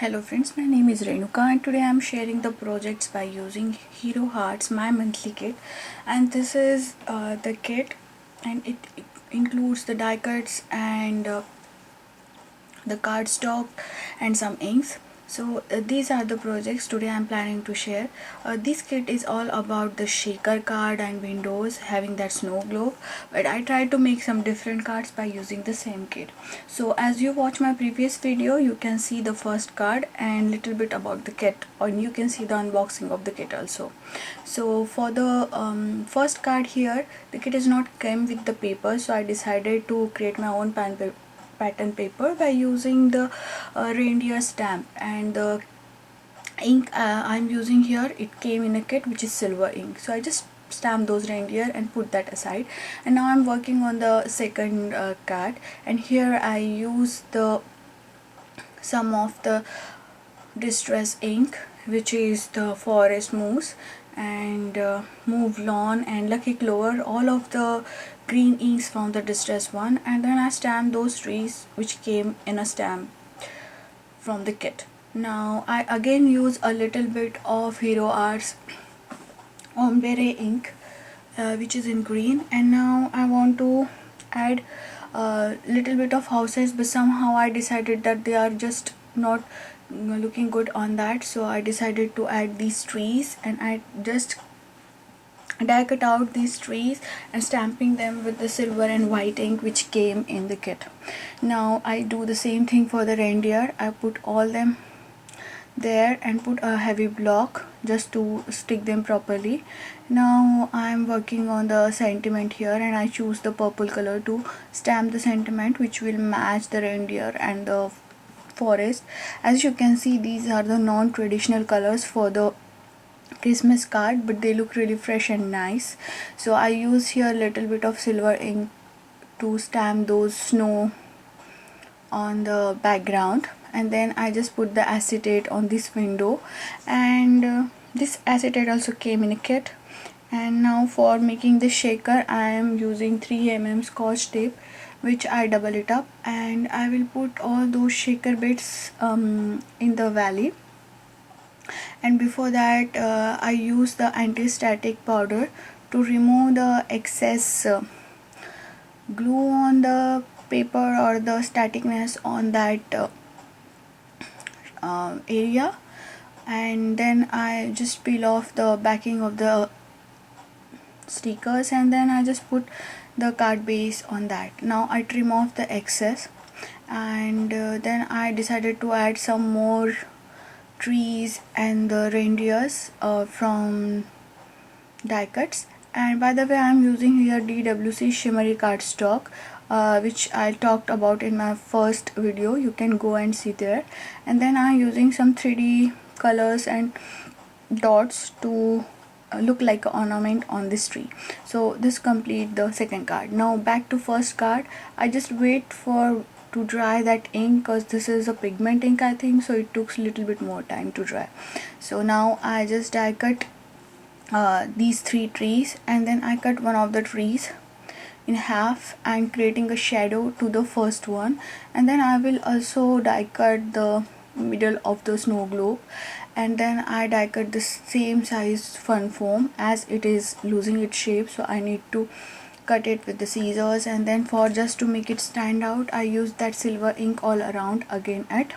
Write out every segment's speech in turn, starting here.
Hello friends, my name is Renuka and today I am sharing the projects by using Hero Hearts My Monthly Kit, and this is the kit, and it includes the die cuts and the cardstock and some inks. So these are the projects today I'm planning to share. This kit is all about the shaker card and windows having that snow globe, but I tried to make some different cards by using the same kit. So as you watch my previous video, you can see the first card and little bit about the kit, and you can see the unboxing of the kit also. So for the first card here, the kit is not came with the paper, so I decided to create my own pattern paper by using the reindeer stamp, and the ink I'm using here, it came in a kit which is silver ink, so I just stamp those reindeer and put that aside. And now I'm working on the second card, and here I use the some of the distress ink, which is the forest moose and move lawn and lucky clover, all of the green inks from the distress one, and then I stamp those trees which came in a stamp from the kit. Now I again use a little bit of Hero Arts ombre ink, which is in green, and now I want to add a little bit of houses, but somehow I decided that they are just not looking good on that, so I decided to add these trees, and I just die cut out these trees and stamping them with the silver and white ink which came in the kit. Now I do the same thing for the reindeer. I put all them there and put a heavy block just to stick them properly. Now I'm working on the sentiment here, and I choose the purple color to stamp the sentiment which will match the reindeer and the forest. As you can see, these are the non-traditional colors for the Christmas card, but they look really fresh and nice. So I use here a little bit of silver ink to stamp those snow on the background, and then I just put the acetate on this window, and this acetate also came in a kit. And now for making the shaker, I am using 3mm scotch tape which I double it up, and I will put all those shaker bits in the valley. And before that I use the anti-static powder to remove the excess glue on the paper or the staticness on that area, and then I just peel off the backing of the stickers, and then I just put the card base on that. Now I trim off the excess, and then I decided to add some more trees and the reindeers from die cuts. And by the way, I'm using here DWC shimmery cardstock, which I talked about in my first video. You can go and see there. And then I'm using some 3D colors and dots to look like an ornament on this tree. So this complete the second card. Now back to first card. I just wait for to dry that ink, because this is a pigment ink I think, so it took a little bit more time to dry. So now I just die cut these three trees, and then I cut one of the trees in half and creating a shadow to the first one, and then I will also die cut the middle of the snow globe, and then I die cut the same size fun foam as it is losing its shape, so I need to cut it with the scissors. And then for just to make it stand out, I use that silver ink all around again at.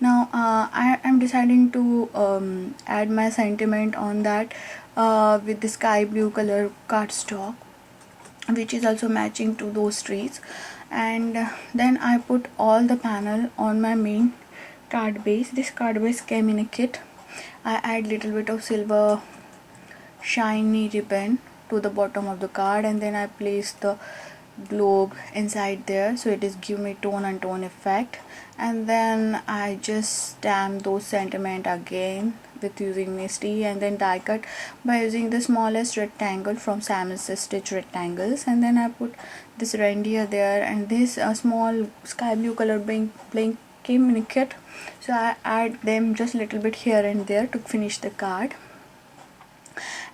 Now I am deciding to add my sentiment on that with the sky blue color cardstock, which is also matching to those trees. And then I put all the panel on my main card base. This card base came in a kit. I add little bit of silver shiny ribbon to the bottom of the card, and then I place the globe inside there, so it is give me tone and tone effect. And then I just stamp those sentiment again with using misty, and then die cut by using the smallest rectangle from Simon's Stitch rectangles. And then I put this reindeer there, and this small sky blue color blank came in a kit, so I add them just a little bit here and there to finish the card.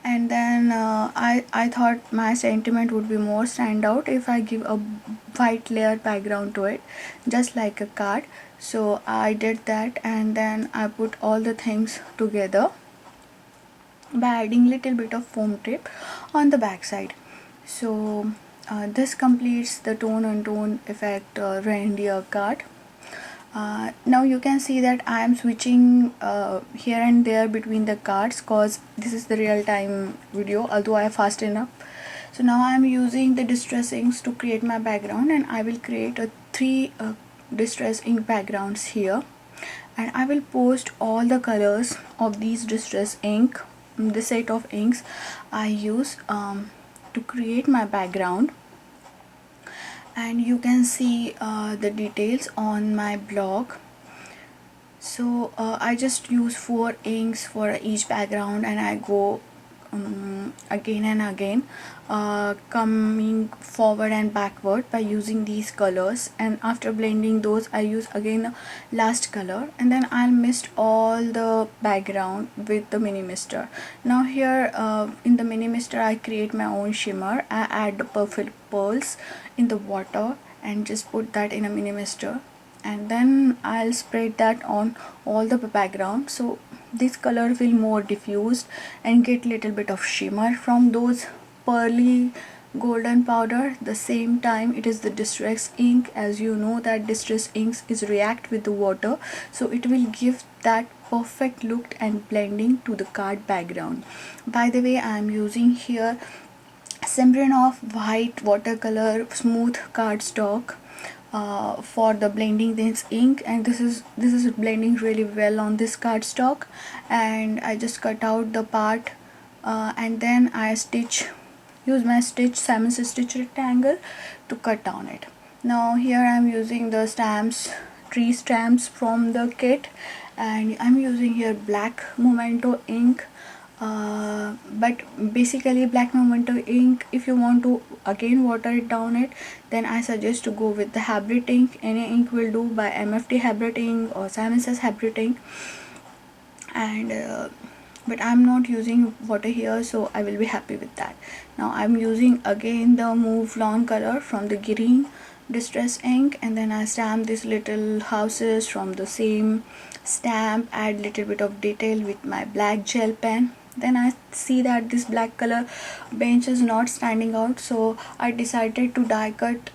And then I thought my sentiment would be more stand out if I give a white layer background to it, just like a card. So I did that, and then I put all the things together by adding little bit of foam tape on the back side. So this completes the tone on tone effect reindeer card. Now you can see that I am switching here and there between the cards, cause this is the real time video, although I fastened up. So now I am using the distress inks to create my background, and I will create a three distress ink backgrounds here, and I will post all the colors of these distress ink, the set of inks I use to create my background. And you can see the details on my blog. So I just use 4 inks for each background, and I go again and again, coming forward and backward by using these colors, and after blending those I use again last color, and then I'll mist all the background with the mini mister. Now here in the mini mister I create my own shimmer. I add the perfect pearls in the water and just put that in a mini mister, and then I'll spread that on all the background, so this color will more diffused and get little bit of shimmer from those pearly golden powder. The same time it is the distress ink, as you know that distress inks is react with the water, so it will give that perfect look and blending to the card background. By the way, I am using here Sembrin white watercolor smooth cardstock for the blending this ink, and this is blending really well on this cardstock. And I just cut out the part and then I use my salmon stitch rectangle to cut down it. Now here I'm using the tree stamps from the kit, and I'm using here black memento ink. But basically black memento ink, if you want to again water it down it, then I suggest to go with the Handmade ink. Any ink will do, by MFT Handmade ink or Simon Says Handmade ink. And but I'm not using water here, so I will be happy with that. Now I'm using again the Move Lawn color from the green distress ink, and then I stamp these little houses from the same stamp, add little bit of detail with my black gel pen. Then I see that this black color bench is not standing out, so I decided to die cut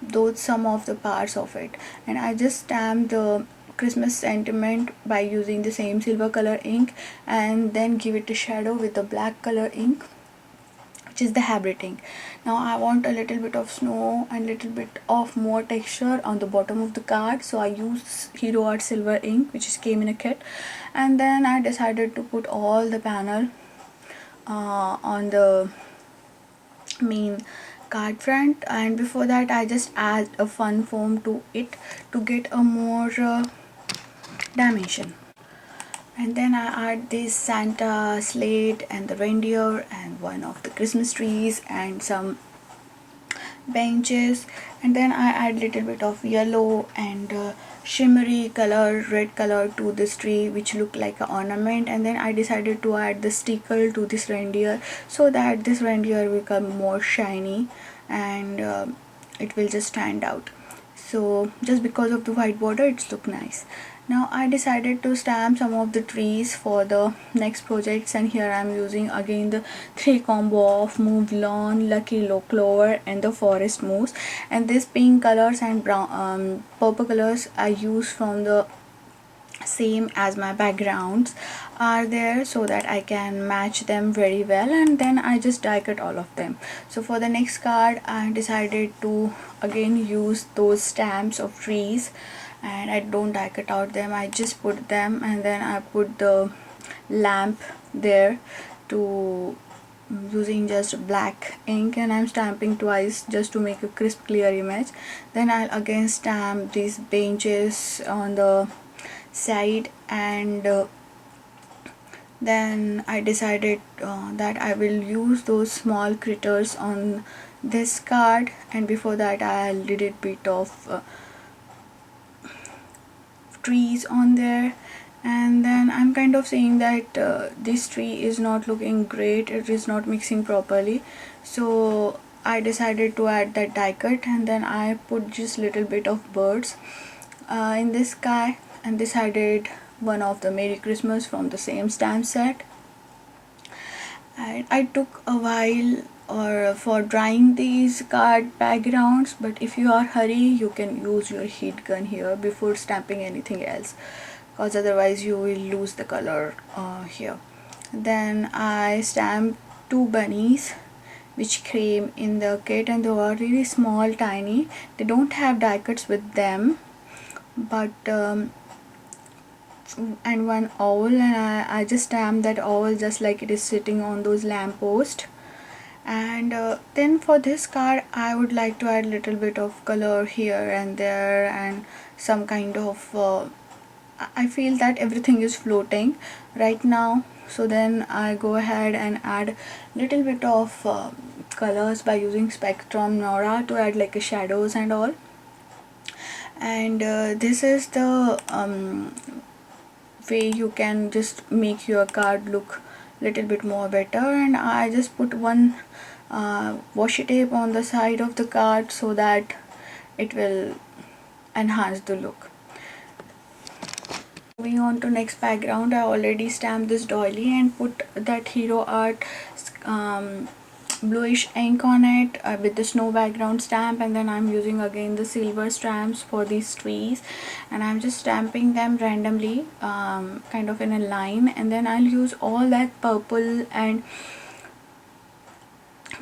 those some of the parts of it, and I just stamped the Christmas sentiment by using the same silver color ink, and then give it a shadow with the black color ink, which is the Handmade ink. Now I want a little bit of snow and little bit of more texture on the bottom of the card, so I use Hero Art silver ink, which is came in a kit. And then I decided to put all the panel on the main card front, and before that I just add a fun foam to it to get a more dimension. And then I add this Santa slate and the reindeer and one of the Christmas trees and some benches, and then I add little bit of yellow and shimmery color, red color to this tree, which look like an ornament. And then I decided to add the sticker to this reindeer, so that this reindeer will become more shiny and it will just stand out. So just because of the white border, it's look nice. Now I decided to stamp some of the trees for the next projects, and here I'm using again the 3 combo of Move Lawn, Lucky Clover and the Forest Moose. And these pink colors and brown purple colors I use from the same as my backgrounds are there, so that I can match them very well, and then I just die cut all of them. So for the next card I decided to again use those stamps of trees, and I don't die cut out them, I just put them, and then I put the lamp there to using just black ink, and I'm stamping twice just to make a crisp clear image. Then I'll again stamp these benches on the side, and then I decided that I will use those small critters on this card, and before that I'll did a bit of trees on there. And then I'm kind of saying that this tree is not looking great, it is not mixing properly, so I decided to add that die cut, and then I put just little bit of birds in the sky, and decided one of the Merry Christmas from the same stamp set. And I took a while or for drying these card backgrounds, but if you are hurry you can use your heat gun here before stamping anything else, because otherwise you will lose the color here. Then I stamped two bunnies which came in the kit, and they were really small, tiny. They don't have die cuts with them, but and one owl, and I just stamped that owl just like it is sitting on those lamppost. And then for this card I would like to add little bit of color here and there, and some kind of I feel that everything is floating right now, so then I go ahead and add little bit of colors by using Spectrum Nora to add like a shadows and all. And this is the way you can just make your card look little bit more better. And I just put one washi tape on the side of the card so that it will enhance the look. Moving on to next background, I already stamped this doily and put that Hero Art bluish ink on it with the snow background stamp, and then I'm using again the silver stamps for these trees, and I'm just stamping them randomly kind of in a line, and then I'll use all that purple and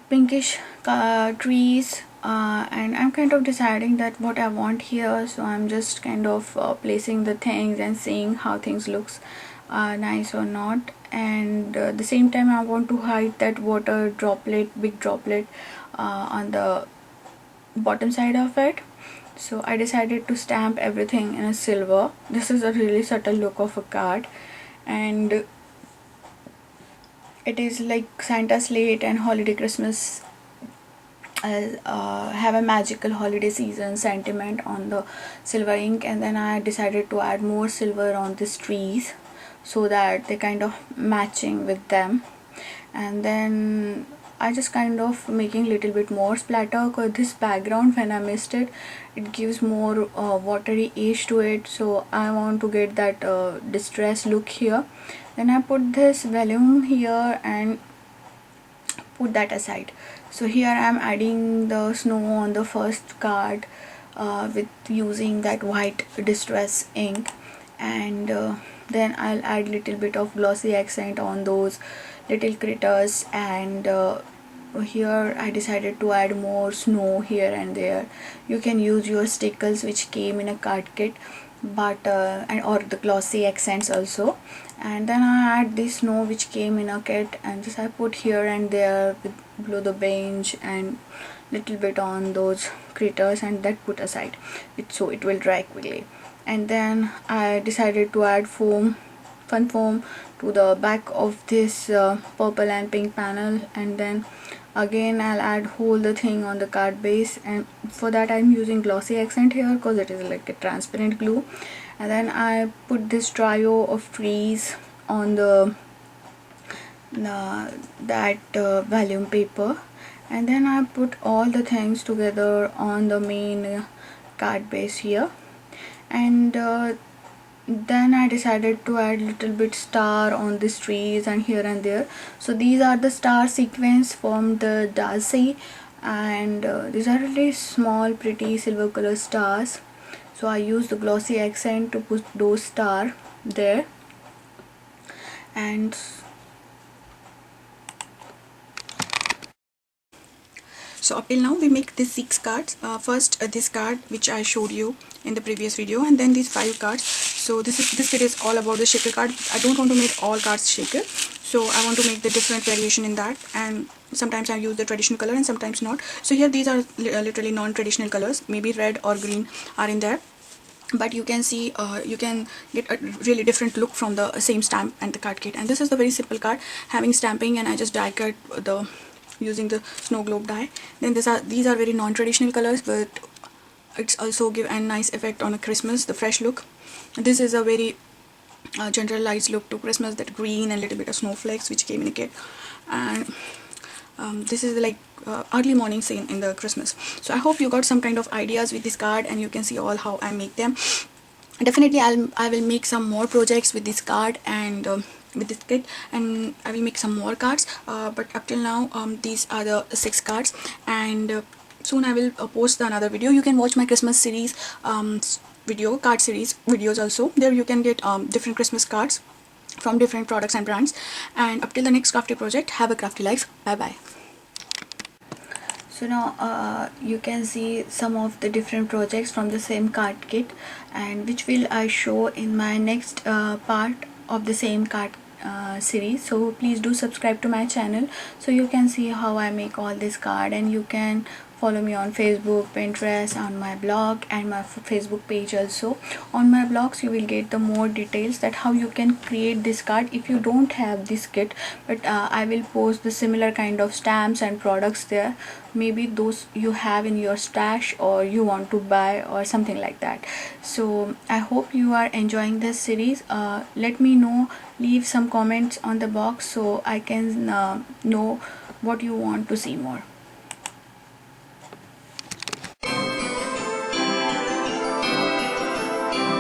pinkish trees, and I'm kind of deciding that what I want here, so I'm just kind of placing the things and seeing how things looks nice or not. And at the same time I want to hide that water droplet, big droplet on the bottom side of it, so I decided to stamp everything in a silver. This is a really subtle look of a card, and it is like Santa slate and holiday Christmas have a magical holiday season sentiment on the silver ink. And then I decided to add more silver on these trees so that they kind of matching with them. And then I just kind of making little bit more splatter, because this background, when I missed it, it gives more watery edge to it, so I want to get that distress look here. Then I put this volume here and put that aside. So here I am adding the snow on the first card with using that white distress ink, and then I'll add little bit of glossy accent on those little critters. And here I decided to add more snow here and there. You can use your stickers which came in a card kit, but and or the glossy accents also. And then I add this snow which came in a kit, and just I put here and there with below the bench and little bit on those critters, and that put aside it so it will dry quickly. And then I decided to add foam, fun foam, to the back of this purple and pink panel, and then again I'll add hold the thing on the card base, and for that I'm using glossy accent here because it is like a transparent glue. And then I put this trio of trees on the that volume paper, and then I put all the things together on the main card base here. And then I decided to add little bit star on these trees and here and there. So these are the star sequence from the Daisy, and these are really small pretty silver color stars, so I use the glossy accent to put those star there. And so up till now we make these 6 cards. First this card which I showed you in the previous video, and then these 5 cards. So this kit is all about the shaker card. I don't want to make all cards shaker, so I want to make the different variation in that, and sometimes I use the traditional color and sometimes not. So here these are literally non-traditional colors, maybe red or green are in there, but you can see you can get a really different look from the same stamp and the card kit. And this is the very simple card having stamping, and I just die cut the using the snow globe die. Then these are very non-traditional colors, but it's also give a nice effect on a Christmas, the fresh look. This is a very generalized look to Christmas, that green and little bit of snowflakes which came in a kit. And this is like early morning scene in the Christmas. So I hope you got some kind of ideas with this card, and you can see all how I make them. Definitely I will make some more projects with this card and with this kit, and I will make some more cards, but up till now these are the 6 cards. And soon I will post another video. You can watch my Christmas series card series videos also. There you can get different Christmas cards from different products and brands. And up till the next crafty project, have a crafty life. Bye bye. So now you can see some of the different projects from the same card kit, and which will I show in my next part of the same card series. So please do subscribe to my channel so you can see how I make all this card, and you can follow me on Facebook, Pinterest, on my blog and my Facebook page also. On my blogs you will get the more details that how you can create this card if you don't have this kit, but I will post the similar kind of stamps and products there. Maybe those you have in your stash or you want to buy or something like that. So I hope you are enjoying this series. Let me know, leave some comments on the box so I can know what you want to see more.